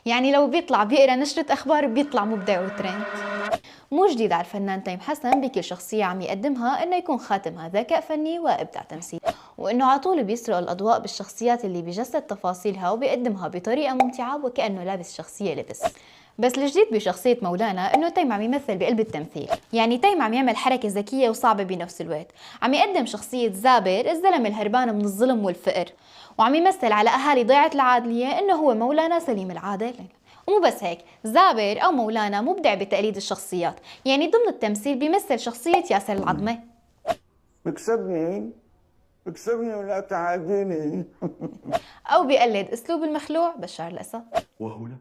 يعني لو بيطلع بيقرا نشرة أخبار بيطلع مبدع وترند. مو جديد على الفنان تيم حسن بكل شخصية عم يقدمها إنه يكون خاتمها ذكاء فني وإبداع تمثيل، وإنه على طول بيسرق الأضواء بالشخصيات اللي بيجسد تفاصيلها وبيقدمها بطريقة ممتعة وكأنه لابس شخصية لبس. بس الجديد بشخصية مولانا إنه تيم عم يمثل بقلب التمثيل، يعني تيم عم يعمل حركة ذكية وصعبة بنفس الوقت، عم يقدم شخصية زابر الزلمة الهربان من الظلم والفقر، وعم يمثل على أهالي ضيعة العادلية إنه هو مولانا سليم العادل. ومو بس هيك، زابر أو مولانا مبدع بتقليد الشخصيات، يعني ضمن التمثيل بيمثل شخصية ياسر العظمة. بكسبني ولا تعاديني. أو بيقلد أسلوب المخلوع بشار الأسد. وهنا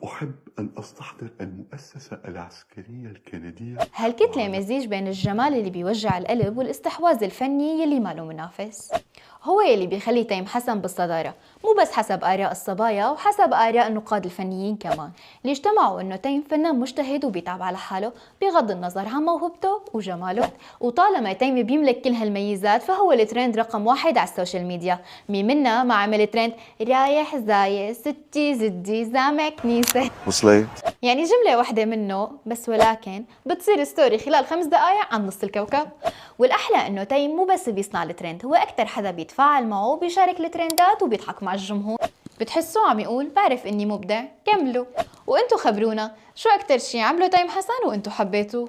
أحب أن أستحضر المؤسسة العسكرية الكندية. هالكتلة مزيج بين الجمال اللي بيوجع القلب والاستحواذ الفني يلي ما له منافس، هو يلي بيخلي تيم حسن بالصدارة، مو بس حسب آراء الصبايا وحسب آراء النقاد الفنيين كمان، اللي اجتمعوا إنه تيم فنان مجتهد وبيتعب على حاله بغض النظر عن موهبته وجماله. وطالما تيم بيملك كل هالميزات فهو الترند رقم 1 على السوشيال ميديا، مين منا ما عمل ترند رايح زايد ستي زدي زامع كنيسة. وصلت؟ يعني جملة واحدة منه بس، ولكن بتصير ستوري خلال 5 دقايق عن نص الكوكب. والأحلى إنه تيم مو بس بيصنع الترند، هو أكتر حدا بيتفاعل معه وبيشارك الترندات وبيضحك مع الجمهور. بتحسوه عم يقول بعرف إني مبدع، كملوا. وإنتو خبرونا شو أكتر شي عمله تيم حسن وإنتو حبيتوه.